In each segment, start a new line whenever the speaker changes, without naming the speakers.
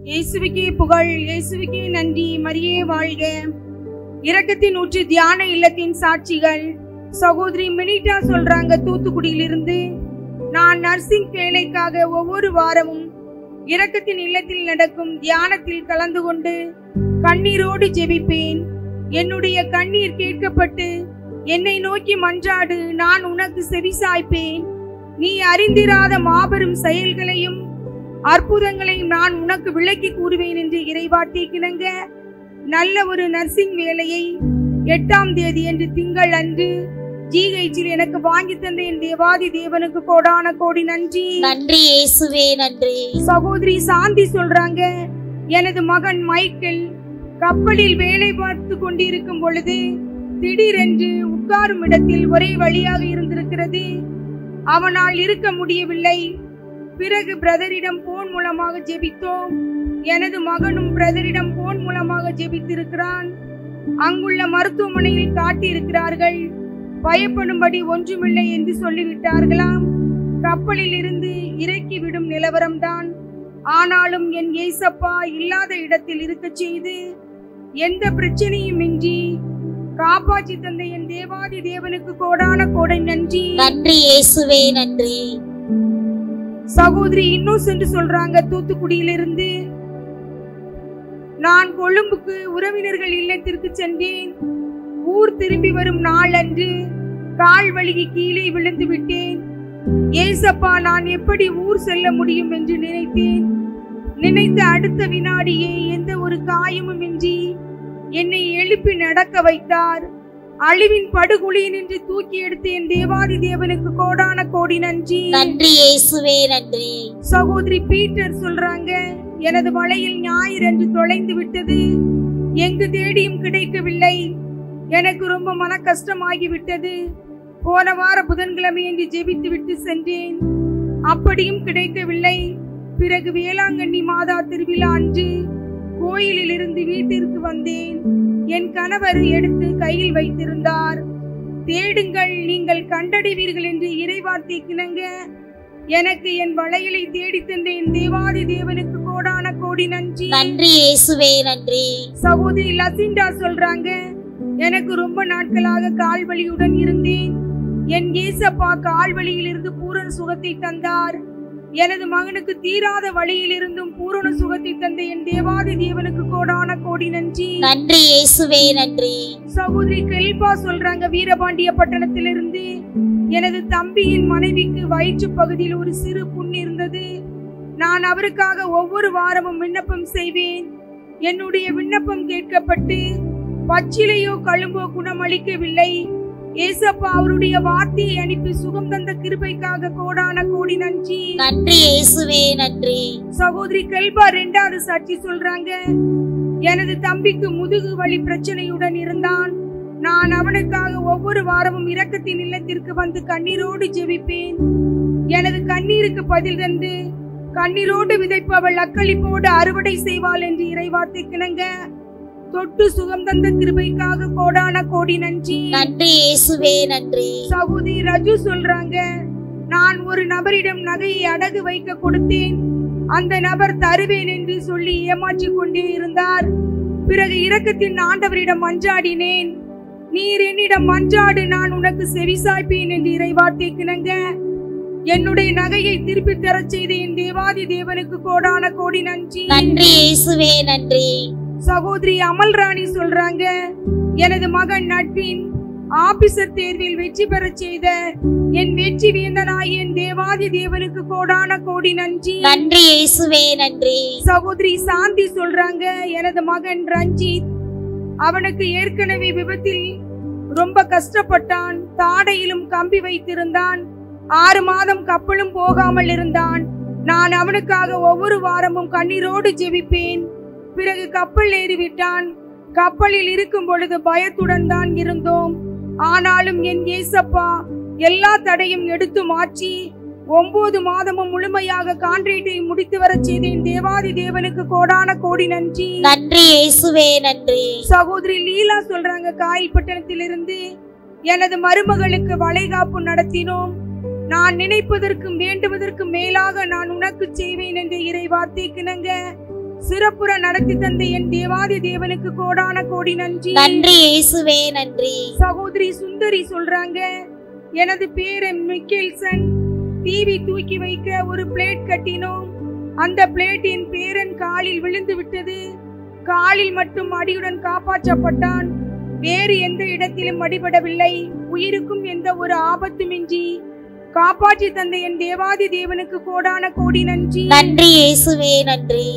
இயேசுவுக்கே புகழ், இயேசுவுக்கே நன்றி. மரியே வாழ்க. இரக்கத்தின் ஊற்று தியான இல்லத்தின் சாட்சிகள். சகோதரி மினிட்டா சொல்றாங்க, தூத்துக்குடியிலிருந்து. நான் நர்சிங் வேலைக்காக ஒவ்வொரு வாரமும் இரக்கத்தின் இல்லத்தில் நடக்கும் தியானத்தில் கலந்து கொண்டு கண்ணீரோடு ஜெபிப்பேன். என்னுடைய கண்ணீர் கேட்கப்பட்டு என்னை நோக்கி மன்றாடு, நான் உனக்கு செவிசாய்ப்பேன். நீ அறிந்திராத மாபெரும் செயல்களையும் அற்புதங்களையும் நான் உனக்கு விளக்கி கூறுவேன் என்று இறைவார்த்தைக்கிணங்க நல்ல ஒரு நர்சிங் வேலையை 8ஆம் தேதி என்று திங்கள் அன்று ஜிஹெச்சில் எனக்கு வாங்கி தந்த என் தேவாதி தேவனுக்கு கோடான கோடி நன்றி.
நன்றி இயேசுவே, நன்றி.
சகோதரி சாந்தி சொல்றாங்க, எனது மகன் மைக்கேல் கப்பலில் வேலை பார்த்து கொண்டிருக்கும் பொழுது திடீரென்று உட்காரும் இடத்தில் ஒரே வழியாக இருந்திருக்கிறது. அவனால் இருக்க முடியவில்லை. பிறகு பிரதரிடம் போன் மூலமாக ஜெபித்தோம். எனது மகனும் பிரதரிடம் போன் மூலமாக ஜெபித்திருக்கிறான். அங்குள்ள மருத்துவமனையில் காட்டியிருக்கிறார்கள். பயப்படும்படி ஒன்றுமில்லை என்று சொல்லிவிட்டார்களாம். கப்பலில் இருந்து இறக்கி விடும் நிலவரம்தான். ஆனாலும் என் ஏசப்பா இல்லாத இடத்தில் இருக்க செய்து எந்த பிரச்சனையும் இன்றி காப்பாற்றி தந்த என் தேவாதி தேவனுக்கு கோடான கோடை நன்றி.
நன்றி இயேசுவே, நன்றி.
சகோதரி இன்னும் சென்று சொல்றாங்க, தூத்துக்குடியிலிருந்து. நான் கொழும்புக்கு உறவினர்கள் இல்லத்திற்கு சென்றேன். ஊர் திரும்பி வரும் நாள் அன்று கால் வலிக்கு கீழே விழுந்து விட்டேன். ஏசப்பா, நான் எப்படி ஊர் செல்ல முடியும் என்று நினைத்தேன். நினைத்த அடுத்த வினாடியே எந்த ஒரு காயமும் இன்றி என்னை எழுப்பி நடக்க வைத்தார். அழிவின் படுகொலியில் நின்று தூக்கி எடுத்து என் தேவாதி தேவனுக்கு கோடான கோடி நன்றி.
நன்றி இயேசுவே, நன்றி.
சகோதரி பீட்டர் சொல்றாங்க, எனது வலையில் ஞாயிறு என்று தொலைந்து விட்டது. எங்கு தேடியும் கிடைக்கவில்லை. எனக்கு ரொம்ப மன கஷ்டமாகி விட்டது. போன வார புதன்கிழமை என்று ஜெபித்து விட்டு சென்றேன். அப்படியும் கிடைக்கவில்லை. பிறகு வேளாங்கண்ணி மாதா திருவிழா அன்று கோயிலில் இருந்து வீட்டிற்கு வந்தேன். என் கணவர் எடுத்து கையில் வைத்திருந்தார். தேடுங்கள், நீங்கள் கண்டடைவீர்கள் என்று இறைவார்த்தைக்கிணங்க எனக்கு என் வளையலை தேடி தந்த என் தேவாதி தேவனுக்கு கோடான கோடி நன்றி.
நன்றி இயேசுவே, நன்றி.
சகோதரி லசிண்டா சொல்றாங்க, எனக்கு ரொம்ப நாட்களாக கால்வலியுடன் இருந்தேன். என் ஏசப்பா கால்வலியில் இருந்து பூரண சுகத்தை தந்தார். எனது மகனுக்கு தீராத வழியில் இருந்தும் பூரண சுகத்தை தந்த என் தேவாதி தேவனுக்கு கோடான கோடி நன்றி.
நன்றி இயேசுவே, நன்றி.
சகோதரி கெல்பா சொல்றாங்க, வீரபாண்டிய பட்டணத்திலிருந்து. எனது தம்பியின் மனைவிக்கு வயிற்று பகுதியில் ஒரு சிறு புண் இருந்தது. நான் அவருக்காக ஒவ்வொரு வாரமும் விண்ணப்பம் செய்வேன். என்னுடைய விண்ணப்பம் கேட்கப்பட்டு பச்சிலையோ கழும்போ குணமளிக்கவில்லை. ஏசப்பா அவருடைய வார்த்தையை அனுப்பி சுகம் தந்த கிருபைக்காக கோடான கோடி நன்றி.
நன்றி இயேசுவே, நன்றி.
சகோதரி கெல்பா 2வது சாட்சி சொல்றாங்க, எனது தம்பிக்கு முதுகு வலி பிரச்சனையுடன் இருந்தான். நான் அவனுக்காக ஒவ்வொரு வாரமும் இரக்கத்தின் இல்லத்திற்கு வந்து கண்ணீரோடு ஜெபிப்பேன். எனது கண்ணீருக்கு பதில் தந்து கண்ணீரோடு விதைப்பவள் அக்களிப்போடு அறுவடை செய்வாள் என்று இறைவார்த்தைக்கிணங்க தொட்டு சுகம் தந்த கிருபைக்காக கோடான கோடி நன்றி.
நன்றி இயேசுவே, நன்றி.
சகோதரி ரஜு சொல்றாங்க, நான் ஒரு நபரிடம் நகையை அடகு வைக்க கொடுத்தேன். அந்த நபர் தருவேன் என்று சொல்லி ஏமாற்றிக் கொண்டே இருந்தார். பிறகு இரக்கத்தின் ஆண்டவரிடம் மன்றாடினேன். நீர் என்னிடம் மன்றாடு, நான் உனக்கு செவிசாய்ப்பேன் என்று இறைவார்த்தைக்கிணங்க என்னுடைய நகையை திருப்பி தர செய்த என் தேவாதி தேவனுக்கு கோடான கோடி நன்றி.
நன்றி இயேசுவே, நன்றி.
சகோதரி அமல்ராணி சொல்றாங்க, எனது மகன் நட்பின் ஆபீசர் தேர்வில் வெற்றி பெற செய்த என் வெற்றி வேந்தனாய் என் தேவாதி தேவனுக்கு கோடான கோடி நன்றி.
நன்றி இயேசுவே, நன்றி.
சகோதரி சாந்தி சொல்றாங்க, எனது மகன் ரஞ்சித், அவனுக்கு ஏற்கனவே விபத்தில் ரொம்ப கஷ்டப்பட்டான். தாடையிலும் கம்பி வைத்திருந்தான். 6 மாதம் கப்பலும் போகாமல் இருந்தான். நான் அவனுக்காக ஒவ்வொரு வாரமும் கண்ணீரோடு ஜெபிப்பேன். பிறகு கப்பல் ஏறிவிட்டான். கப்பலில் இருக்கும் பொழுது பயத்துடன் தான் இருந்தோம். ஆனாலும் என் ஏசப்பா எல்லா தடையும் எடுத்து மாற்றி 9 மாதமும் முழுமையாக கான்ட்ராக்டை முடித்து வர செய்த என் தேவாதி தேவனுக்கு கோடான கோடி நன்றி.
நன்றி இயேசுவே, நன்றி.
சகோதரி லீலா சொல்றாங்க, காயல்பட்டணத்திலிருந்து. எனது மருமகளுக்கு வளைகாப்பு நடத்தினோம். நான் நினைப்பதற்கும் வேண்டுவதற்கும் மேலாக நான் உனக்கு செய்வேன் என்ற இறை வார்த்தைக்கிணங்க சிறப்புற நடத்தி தந்த என் தேவாதி தேவனுக்கு கோடான கோடி நன்றி.
நன்றி இயேசுவே நன்றி.
சகோதரி சுந்தரி சொல்றாங்க, எனது பேரு மிக்கேல்சன். டிவி தூக்கி வைக்க ஒரு பிளேட் கட்டினோம். அந்த பிளேட் என் பேரன் காலில் விழுந்து விட்டது. காலில் மட்டும் அடியுடன் காப்பாற்றப்பட்டான். வேறு எந்த இடத்திலும் அடிபடவில்லை. உயிருக்கும் எந்த ஒரு ஆபத்துமின்றி காப்பாற்றி தந்த என் தேவாதி தேவனுக்கு கோடான கோடி நன்றி.
நன்றி இயேசுவே நன்றி.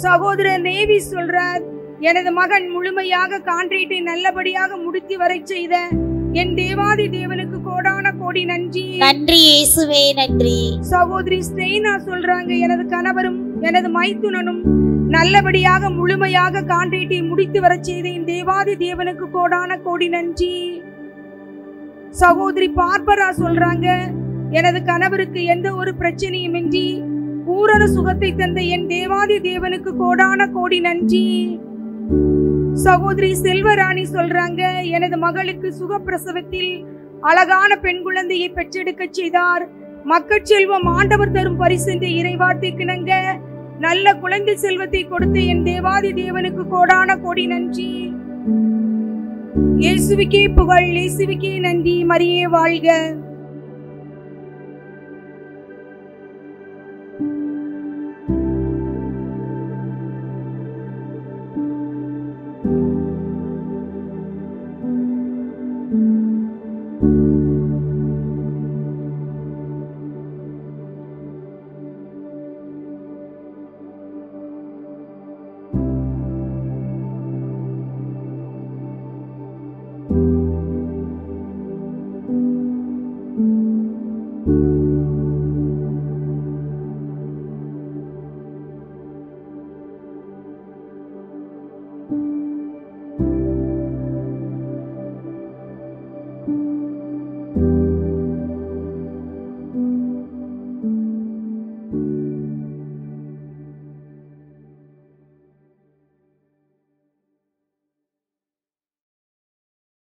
சகோதரர் நேவி சொல்றார், எனது மகன் முழுமையாக கான்ட்ரேட்டை நல்லபடியாக முடித்து வரை செய்த என் தேவாதி தேவனுக்கு கோடான கோடி நன்றி.
நன்றி இயேசுவே நன்றி.
சகோதரி ஸ்டெய்னா சொல்றாங்க, எனது கணவரும் எனது மைத்துனனும் நல்லபடியாக முழுமையாக கான்ட்ரேட்டை முடித்து வர செய்த என் தேவாதி தேவனுக்கு கோடான கோடி நன்றி. சகோதரி பார்பரா சொல்றாங்க, எனது கணவருக்கு எந்த ஒரு பிரச்சனையும் இன்றி பூரண சுகத்தை தந்த என் தேவாதி தேவனுக்கு கோடான கோடி நன்றி. சகோதரி செல்வராணி சொல்றாங்க, எனது மகளுக்கு சுகப்பிரசவத்தில் அழகான பெண் குழந்தையை பெற்றெடுக்க செய்தார். மக்கட்செல்வம் ஆண்டவர் தரும் பரிசு என்ற இறைவார்த்தைக்கிணங்க நல்ல குழந்தை செல்வத்தை கொடுத்த என் தேவாதி தேவனுக்கு கோடான கோடி நன்றி. இயேசுவுக்கே புகழ், இயேசுவுக்கே நன்றி. மரியே வாழ்க.